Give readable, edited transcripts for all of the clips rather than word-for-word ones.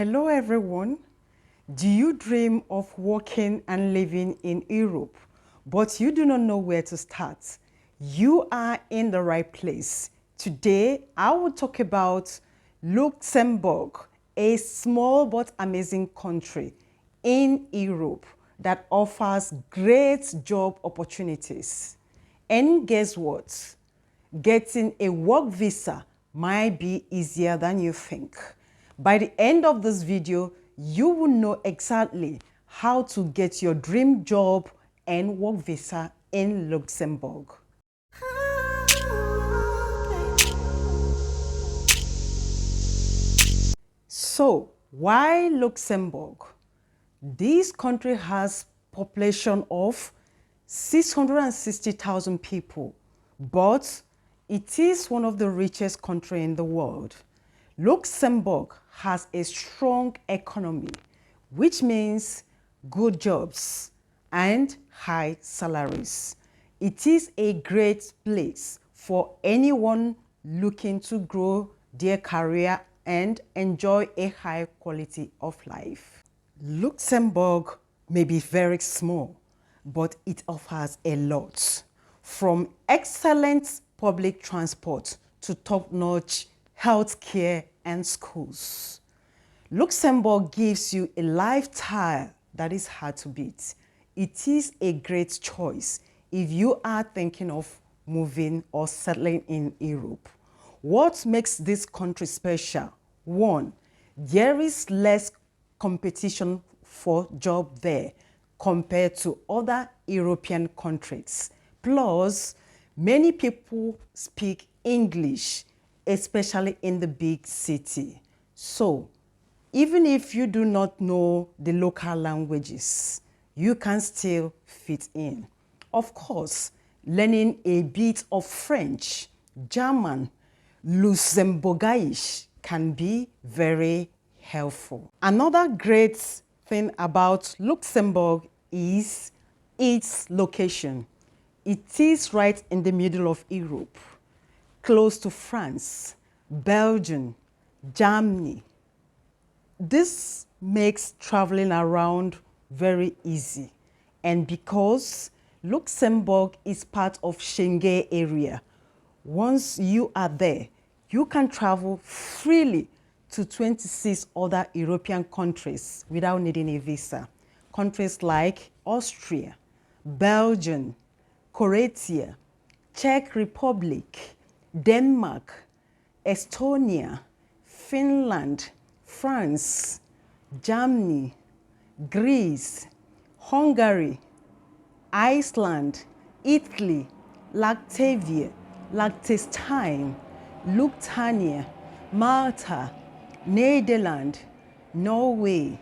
Hello everyone. Do you dream of working and living in Europe, but you do not know where to start? You are in the right place. Today, I will talk about Luxembourg, a small but amazing country in Europe that offers great job opportunities. And guess what? Getting a work visa might be easier than you think. By the end of this video, you will know exactly how to get your dream job and work visa in Luxembourg. So, why Luxembourg? This country has population of 660,000 people, but it is one of the richest countries in the world. Luxembourg has a strong economy, which means good jobs and high salaries. It is a great place for anyone looking to grow their career and enjoy a high quality of life. Luxembourg may be very small, but it offers a lot, from excellent public transport to top-notch healthcare and schools. Luxembourg gives you a lifestyle that is hard to beat. It is a great choice if you are thinking of moving or settling in Europe. What makes this country special? One, there is less competition for job there compared to other European countries. Plus, many people speak English, especially in the big city. So, even if you do not know the local languages, you can still fit in. Of course, learning a bit of French, German, Luxembourgish can be very helpful. Another great thing about Luxembourg is its location. It is right in the middle of Europe, close to France, Belgium, Germany. This makes traveling around very easy. And because Luxembourg is part of Schengen area, once you are there, you can travel freely to 26 other European countries without needing a visa. Countries like Austria, Belgium, Croatia, Czech Republic, Denmark, Estonia, Finland, France, Germany, Greece, Hungary, Iceland, Italy, Latvia, Liechtenstein, Lithuania, Malta, Netherlands, Norway,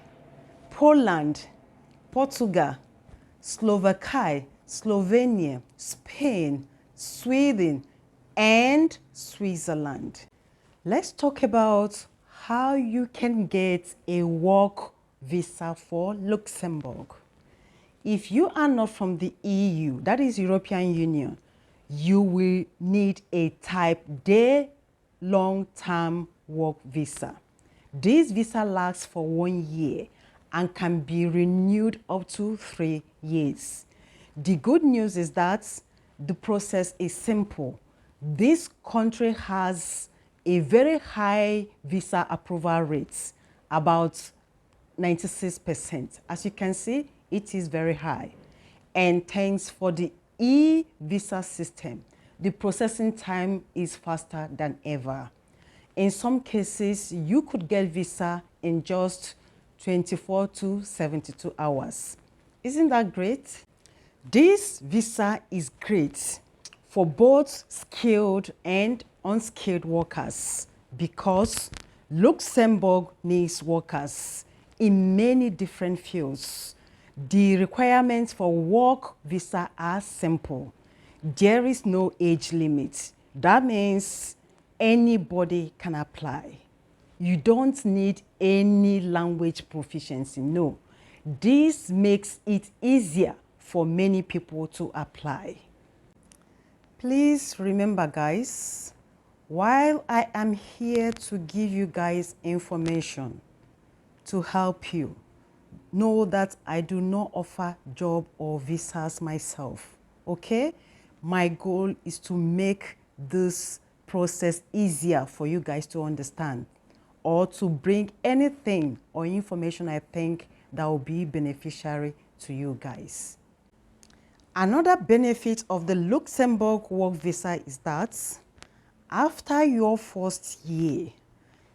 Poland, Portugal, Slovakia, Slovenia, Spain, Sweden, and Switzerland. Let's talk about how you can get a work visa for Luxembourg. If you are not from the EU, that is European Union, you will need a type D long-term work visa. This visa lasts for 1 year and can be renewed up to 3 years. The good news is that the process is simple. This country has a very high visa approval rate, about 96%. As you can see, it is very high. And thanks for the e-visa system, the processing time is faster than ever. In some cases, you could get visa in just 24 to 72 hours. Isn't that great? This visa is great for both skilled and unskilled workers because Luxembourg needs workers in many different fields. The requirements for work visa are simple. There is no age limit. That means anybody can apply. You don't need any language proficiency, no. This makes it easier for many people to apply. Please remember, guys, while I am here to give you guys information, to help you. Know that I do not offer job or visas myself, okay? My goal is to make this process easier for you guys to understand, or to bring anything or information I think that will be beneficiary to you guys. Another benefit of the Luxembourg work visa is that after your first year,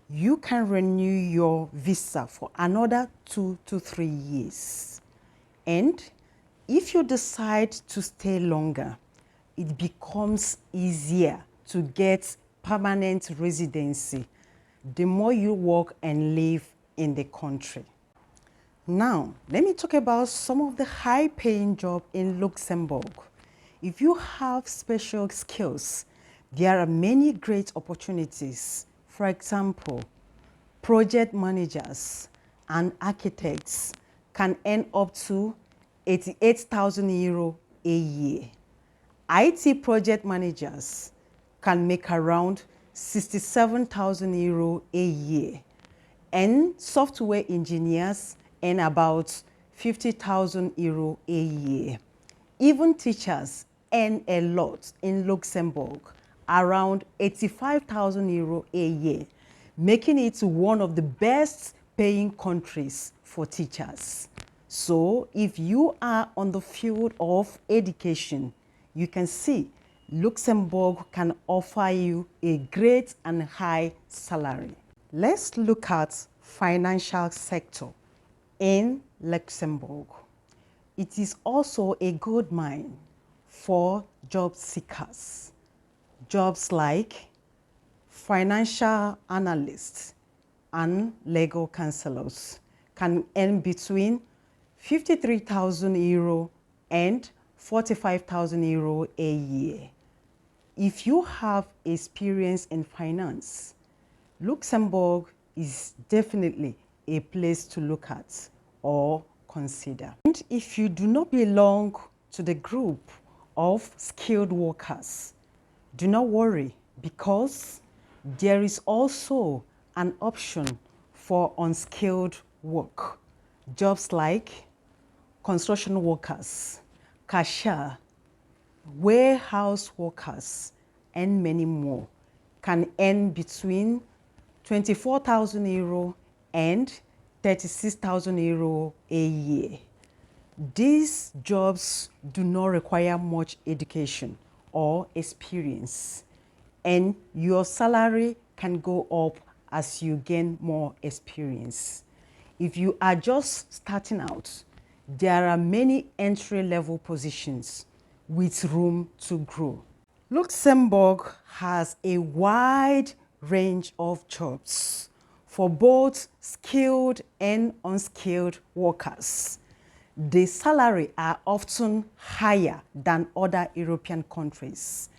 you can renew your visa for another 2 to 3 years. And if you decide to stay longer, it becomes easier to get permanent residency the more you work and live in the country. Now, let me talk about some of the high-paying jobs in Luxembourg. If you have special skills, there are many great opportunities. For example, project managers and architects can earn up to 88,000 euro a year. IT project managers can make around 67,000 euro a year, and software engineers earn about 50,000 euro a year. Even teachers earn a lot in Luxembourg, around 85,000 euro a year, making it one of the best paying countries for teachers. So if you are on the field of education, you can see Luxembourg can offer you a great and high salary. Let's look at financial sector in Luxembourg. It is also a good mine for job seekers. Jobs like financial analysts and legal counselors can earn between 53,000 euro and 45,000 euro a year. If you have experience in finance, Luxembourg is definitely a place to look at or consider. And if you do not belong to the group of skilled workers, do not worry, because there is also an option for unskilled work. Jobs like construction workers, cashier, warehouse workers, and many more can earn between 24,000 euro and 36,000 euro a year. These jobs do not require much education or experience, and your salary can go up as you gain more experience. If you are just starting out, there are many entry-level positions with room to grow. Luxembourg has a wide range of jobs for both skilled and unskilled workers. The salaries are often higher than other European countries.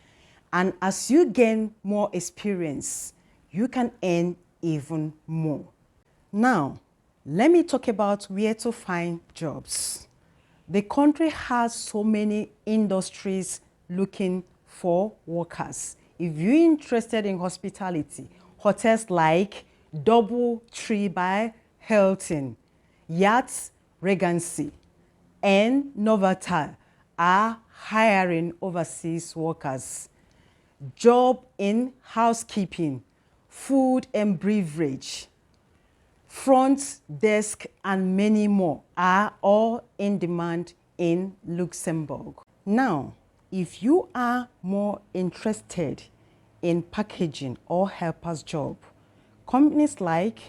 And as you gain more experience, you can earn even more. Now, let me talk about where to find jobs. The country has so many industries looking for workers. If you're interested in hospitality, hotels like Double Tree by Hilton, Yachts Regency, and Novotel are hiring overseas workers. Job in housekeeping, food and beverage, front desk, and many more are all in demand in Luxembourg. Now, if you are more interested in packaging or helper's job, companies like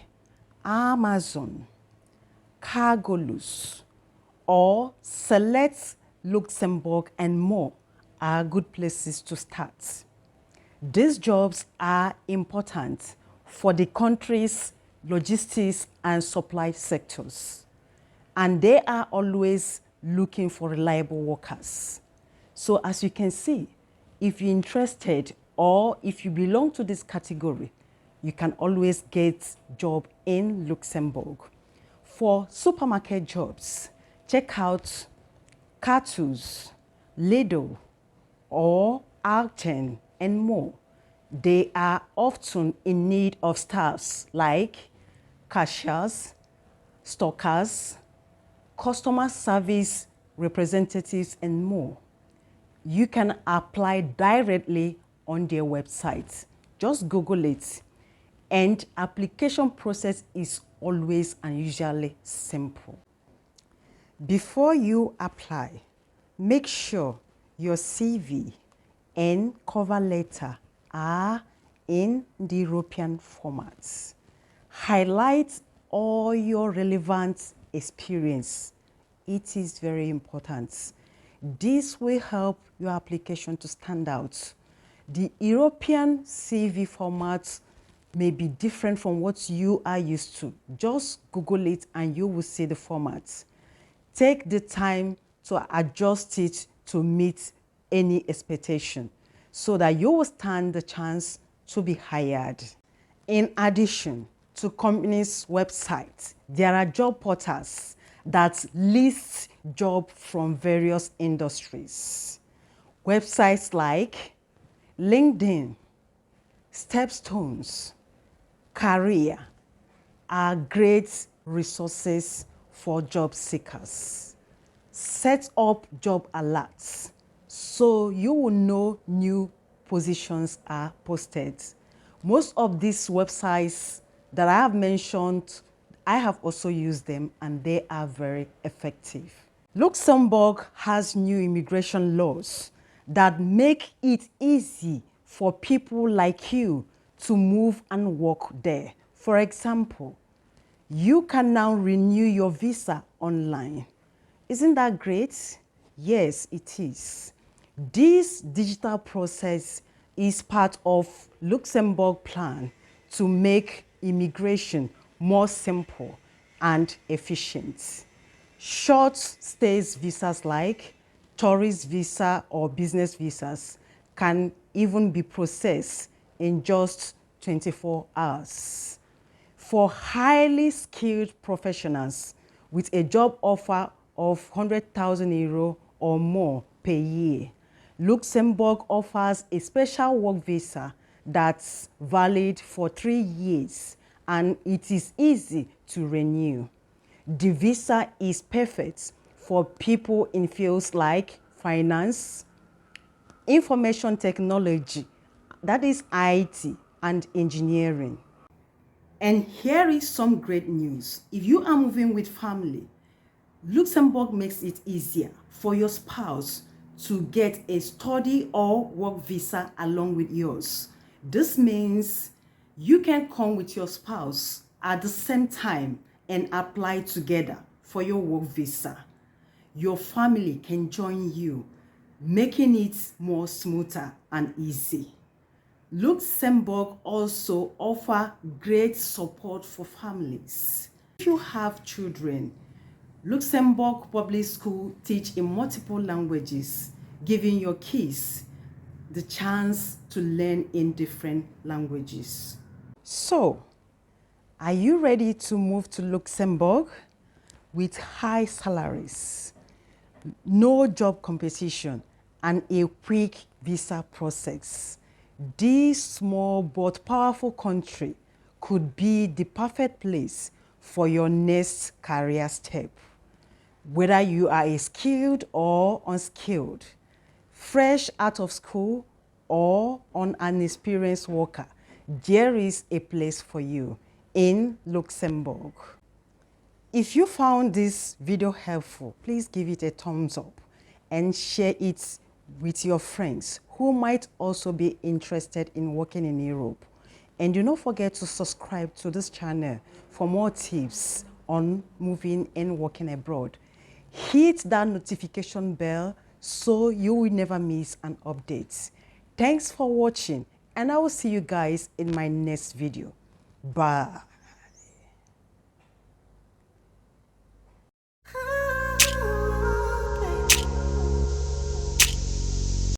Amazon, Cargolus, or Select Luxembourg and more are good places to start. These jobs are important for the country's logistics and supply sectors, and they are always looking for reliable workers. So as you can see, if you're interested or if you belong to this category, you can always get a job in Luxembourg. For supermarket jobs, check out Cartus, Lidl, or Alten, and more. They are often in need of staffs like cashiers, stockers, customer service representatives, and more. You can apply directly on their website. Just Google it. And application process is always and usually simple. Before you apply, make sure your CV and cover letter are in the European formats. Highlight all your relevant experience. It is very important. This will help your application to stand out. The European CV format may be different from what you are used to. Just Google it and you will see the format. Take the time to adjust it to meet any expectation so that you will stand the chance to be hired. In addition to companies' websites, there are job portals that list jobs from various industries. Websites like LinkedIn, Stepstones, Career are great resources for job seekers. Set up job alerts so you will know new positions are posted. Most of these websites that I have mentioned, I have also used them and they are very effective. Luxembourg has new immigration laws that make it easy for people like you to move and work there. For example, you can now renew your visa online. Isn't that great? Yes, it is. This digital process is part of Luxembourg plan to make immigration more simple and efficient. Short stays visas like tourist visa or business visas can even be processed in just 24 hours. For highly skilled professionals with a job offer of 100,000 euro or more per year, Luxembourg offers a special work visa that's valid for 3 years and it is easy to renew. The visa is perfect for people in fields like finance, information technology, that is IT, and engineering. And here is some great news. If you are moving with family, Luxembourg makes it easier for your spouse to get a study or work visa along with yours. This means you can come with your spouse at the same time and apply together for your work visa. Your family can join you, making it more smoother and easy. Luxembourg also offers great support for families. If you have children, Luxembourg Public School teach in multiple languages, giving your kids the chance to learn in different languages. So, are you ready to move to Luxembourg? With high salaries, no job competition, and a quick visa process, this small but powerful country could be the perfect place for your next career step. Whether you are a skilled or unskilled, fresh out of school or an inexperienced worker, there is a place for you in Luxembourg. If you found this video helpful, please give it a thumbs up and share it with your friends who might also be interested in working in Europe. And do not forget to subscribe to this channel for more tips on moving and working abroad. Hit that notification bell so you will never miss an update. Thanks for watching, and I will see you guys in my next video. Bye.